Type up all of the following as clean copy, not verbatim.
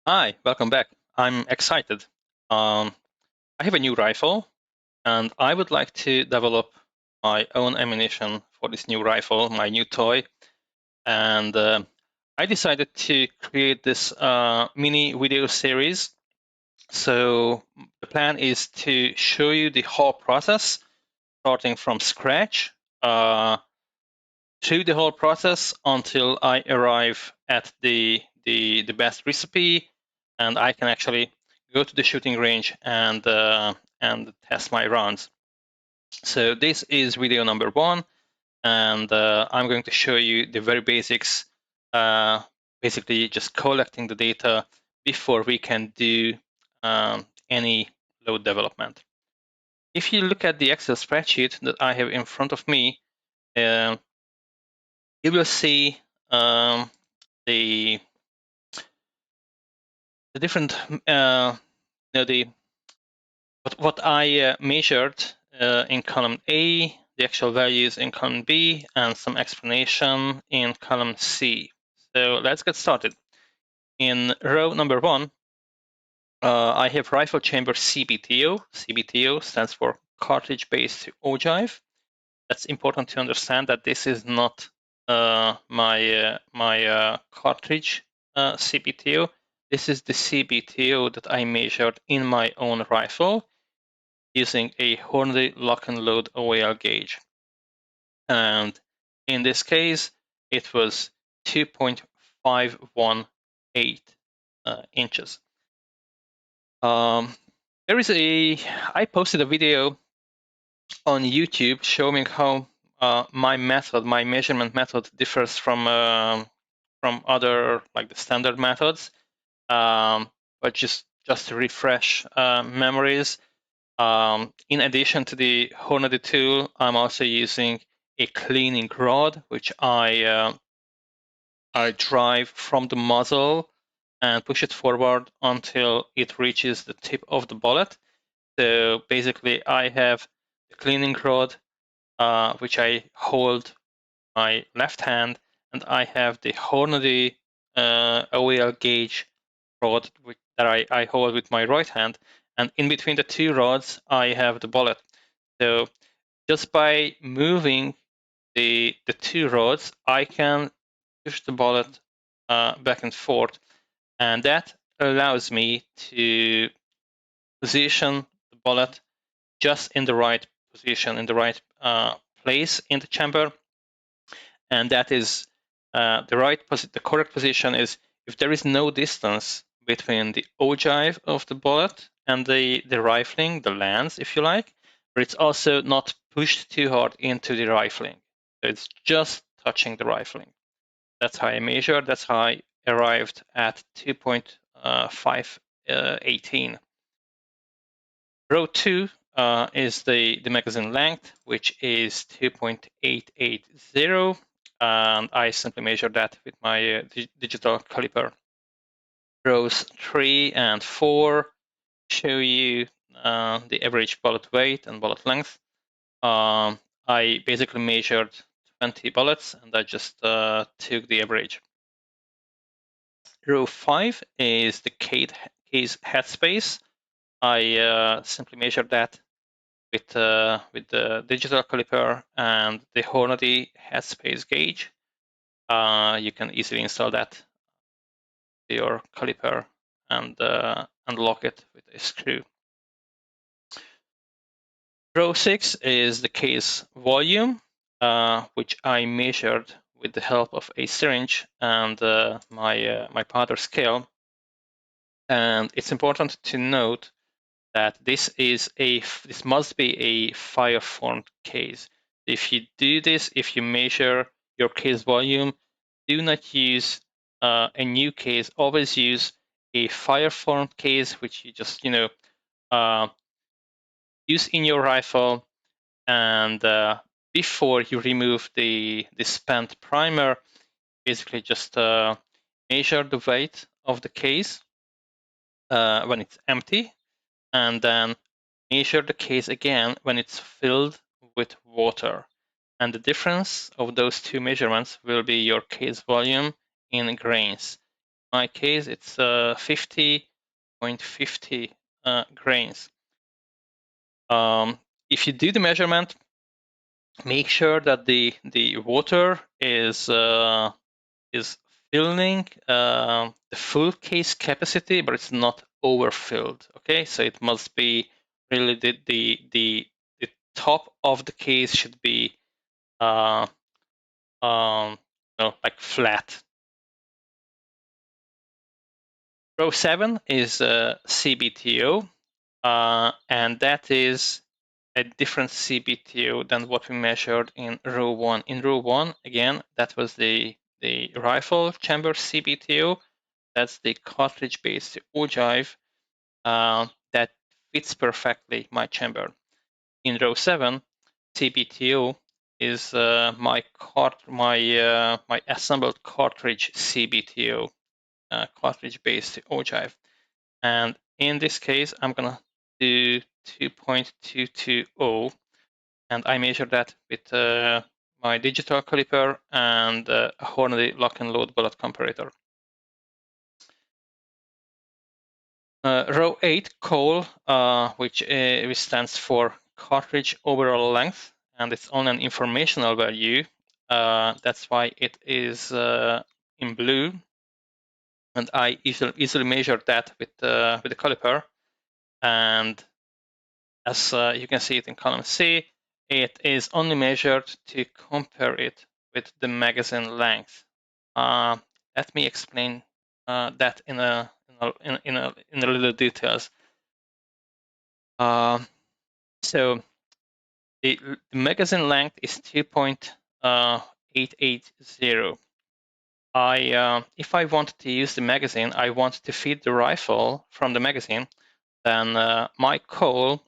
Hi, welcome back. I'm excited. Um, I have a new rifle, and I would like to develop my own ammunition for this new rifle, my new toy. And I decided to create this mini video series. So the plan is to show you the whole process, starting from scratch, uh, through the whole process until I arrive at the best recipe, and I can actually go to the shooting range and test my rounds. So this is video number one, and I'm going to show you the very basics, uh, basically just collecting the data before we can do any load development. If you look at the Excel spreadsheet that I have in front of me, uh, you will see the the different the what I measured in column A, the actual values in column B, and some explanation in column C. So let's get started. In row number one, I have rifle chamber CBTO. CBTO stands for cartridge-based ogive. That's important to understand that this is not my cartridge CBTO. This is the CBTO that I measured in my own rifle using a Hornady lock and load OAL gauge. And in this case, it was 2.518 inches. I posted a video on YouTube showing how my measurement method differs from other like the standard methods. But just to refresh memories, in addition to the Hornady tool, I'm also using a cleaning rod, which I drive from the muzzle and push it forward until it reaches the tip of the bullet. So basically, I have the cleaning rod, which I hold my left hand, and I have the Hornady OEL gauge rod that I hold with my right hand, and in between the two rods, I have the bullet. So just by moving the two rods, I can push the bullet back and forth, and that allows me to position the bullet just in the right position, in the right place in the chamber, and that is the correct position is if there is no distance between the ogive of the bullet and the rifling, the lance, if you like, but it's also not pushed too hard into the rifling. So it's just touching the rifling. That's how I measured. That's how I arrived at 2.518. Row 2 is the magazine length, which is 2.880, and I simply measured that with my digital caliper. Rows 3 and 4 show you the average bullet weight and bullet length. I basically measured 20 bullets, and I just took the average. Row 5 is the case headspace. I simply measured that with the digital caliper and the Hornady headspace gauge. You can easily install that to your caliper and lock it with a screw. Row 6 is the case volume, which I measured with the help of a syringe and my powder scale. And it's important to note that this must be a fire formed case. If you do this, if you measure your case volume, do not use a new case. Always use a fire formed case, which you just use in your rifle, and before you remove the spent primer, basically just measure the weight of the case when it's empty, and then measure the case again when it's filled with water. And the difference of those two measurements will be your case volume in grains. my case, it's 50.50 grains. If you do the measurement, make sure that the water is filling the full case capacity, but it's not overfilled. Okay, so it must be really the top of the case should be like flat. Row 7 is CBTO, and that is a different CBTO than what we measured in row 1. In row 1, again, that was the rifle chamber CBTO. That's the cartridge-based ogive that fits perfectly my chamber. In row 7, CBTO is my assembled cartridge CBTO, cartridge-based ogive. And in this case, I'm gonna do 2.220, and I measure that with my digital caliper and a Hornady lock and load bullet comparator. Row 8, COL, which stands for cartridge overall length, and it's on an informational value. That's why it is in blue, and I easily measure that with the caliper. And as you can see it in column C, it is only measured to compare it with the magazine length. Let me explain that in a little details. So the magazine length is 2.880. If I want to use the magazine, I want to feed the rifle from the magazine, then my COL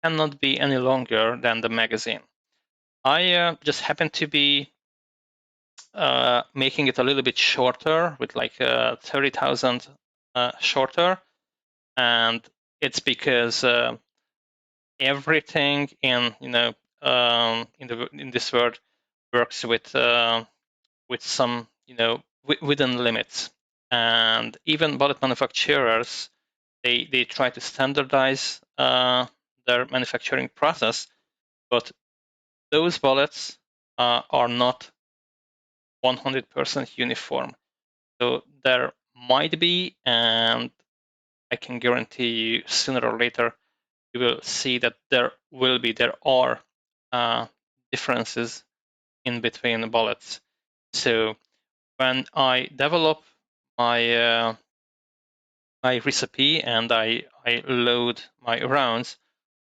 cannot be any longer than the magazine. I just happen to be making it a little bit shorter, with like 30,000 shorter, and it's because everything in this world works with some within limits, and even bullet manufacturers they try to standardize their manufacturing process, but those bullets are not 100% uniform. So there might be, and I can guarantee you sooner or later you will see that there are differences in between the bullets. So when I develop my my recipe and I load my rounds,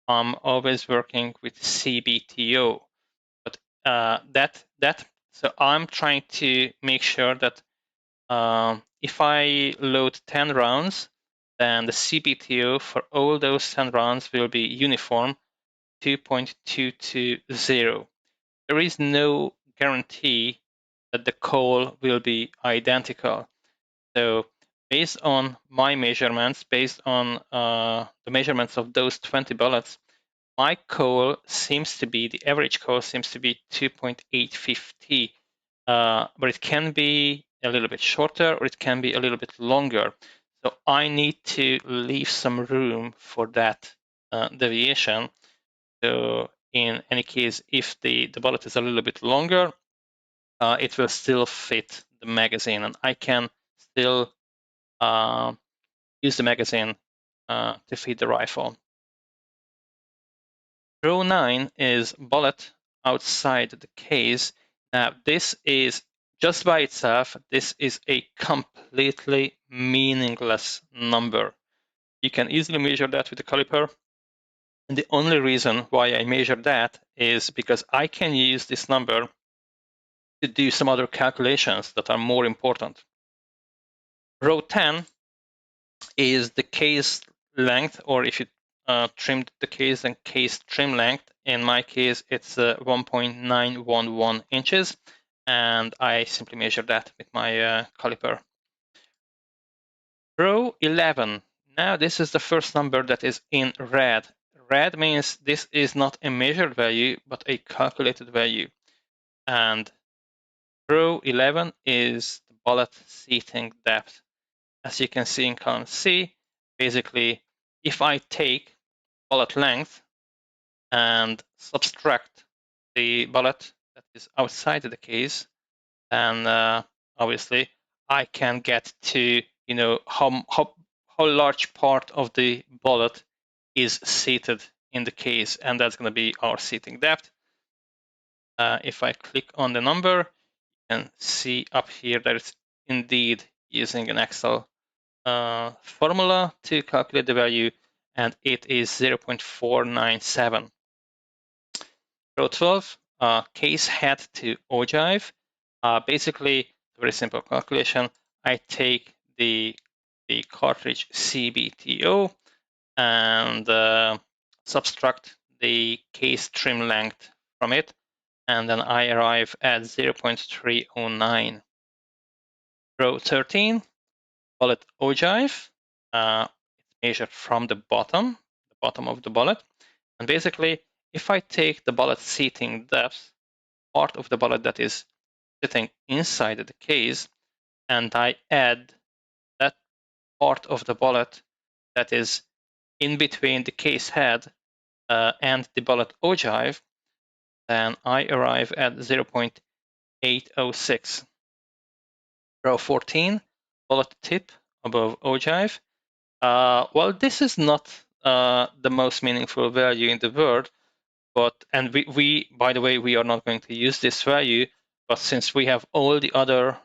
I'm always working with CBTO. But so I'm trying to make sure that if I load 10 rounds, then the CBTO for all those 10 rounds will be uniform, 2.220. There is no guarantee that the COL will be identical. So based on my measurements, based on the measurements of those 20 bullets, my COL seems to be, the average COL seems to be 2.850, but it can be a little bit shorter or it can be a little bit longer. So I need to leave some room for that deviation. So in any case, if the bullet is a little bit longer, it will still fit the magazine, and I can still use the magazine to feed the rifle. Row 9 is bullet outside the case. Now this is just by itself, this is a completely meaningless number. You can easily measure that with the caliper. And the only reason why I measure that is because I can use this number to do some other calculations that are more important. Row 10 is the case length, or if you trimmed the case, then case trim length. In my case, it's 1.911 inches, and I simply measure that with my caliper. Row 11. Now this is the first number that is in red. Red means this is not a measured value, but a calculated value. And row 11 is the bullet seating depth. as you can see in column C, basically, if I take bullet length and subtract the bullet that is outside of the case, then obviously I can get to how large part of the bullet is seated in the case, and that's going to be our seating depth. If I click on the number, you can see up here that it's indeed using an Excel formula to calculate the value, and it is 0.497. Row 12, case head to ogive. Basically, very simple calculation. I take the cartridge CBTO and subtract the case trim length from it, and then I arrive at 0.309. Row 13, bullet ogive. It's measured from the bottom of the bullet. And basically, if I take the bullet seating depth, part of the bullet that is sitting inside the case, and I add that part of the bullet that is in between the case head and the bullet ogive, then I arrive at 0.806. Row 14, bullet tip above ogive. Well, this is not the most meaningful value in the world, and we by the way, we are not going to use this value, but since we have all the other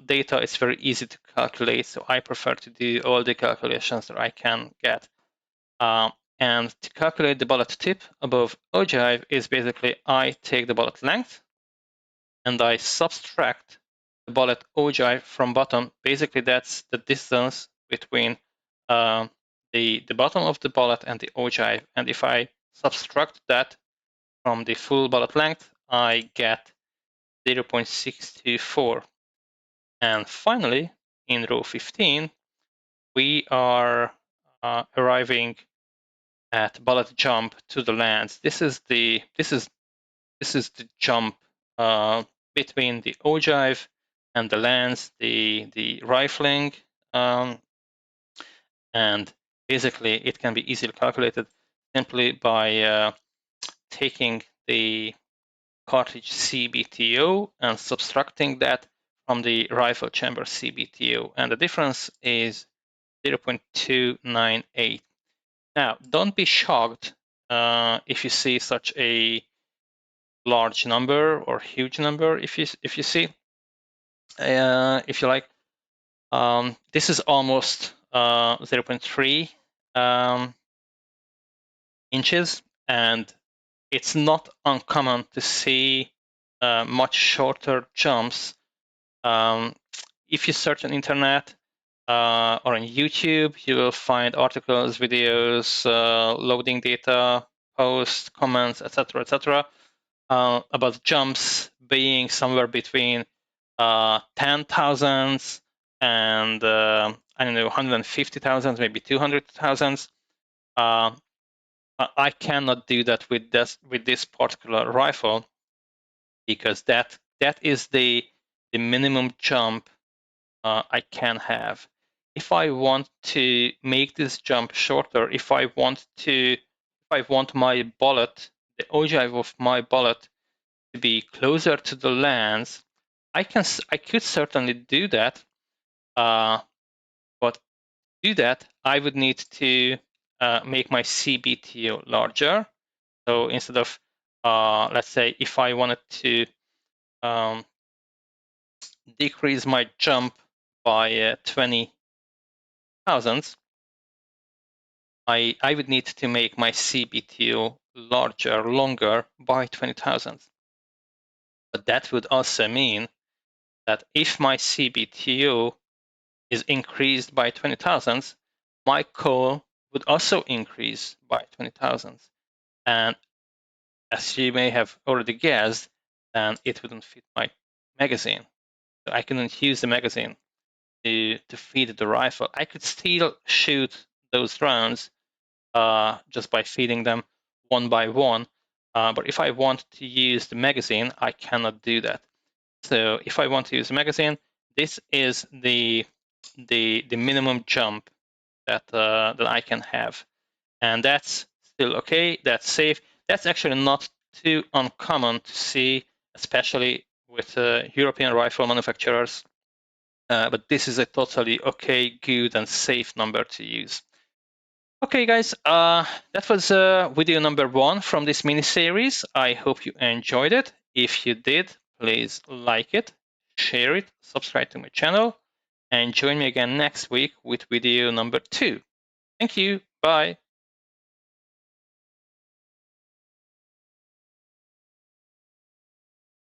data, it's very easy to calculate, so I prefer to do all the calculations that I can get. And to calculate the bullet tip above ogive is basically I take the bullet length and I subtract the bullet ogive from bottom. Basically, that's the distance between the bottom of the bullet and the ogive. And if I subtract that from the full bullet length, I get 0.624. And finally, in row 15, we are arriving at bullet jump to the lens. This is the jump between the ogive and the lens, the rifling, and basically it can be easily calculated simply by taking the cartridge CBTO and subtracting that from the rifle chamber CBTO, and the difference is 0.298. Now, don't be shocked if you see such a large number or huge number. If you see, if you like, this is almost 0.3 inches, and it's not uncommon to see much shorter jumps. If you search on internet or on YouTube, you will find articles, videos, loading data, posts, comments, etc., about jumps being somewhere between 10,000 and I don't know, 150,000, maybe 200,000. I cannot do that with this particular rifle, because that is the minimum jump I can have. If I want to make this jump shorter, if I want my bullet, the ogive of my bullet, to be closer to the lens, I could certainly do that, but to do that I would need to make my CBTO larger. So instead of let's say if I wanted to decrease my jump by 20 thousandths, I would need to make my CBTO larger, longer by 20 thousandths. But that would also mean that if my CBTO is increased by 20 thousandths, my coil would also increase by 20 thousandths. And as you may have already guessed, then it wouldn't fit my magazine. So I couldn't use the magazine to feed the rifle. I could still shoot those rounds just by feeding them one by one. But if I want to use the magazine, I cannot do that. So if I want to use the magazine, this is the the minimum jump that I can have, and that's still okay. That's safe. That's actually not too uncommon to see, especially with European rifle manufacturers. But this is a totally okay, good, and safe number to use. Okay, guys, that was video number 1 from this mini series. I hope you enjoyed it. If you did, please like it, share it, subscribe to my channel, and join me again next week with video number 2. Thank you. Bye.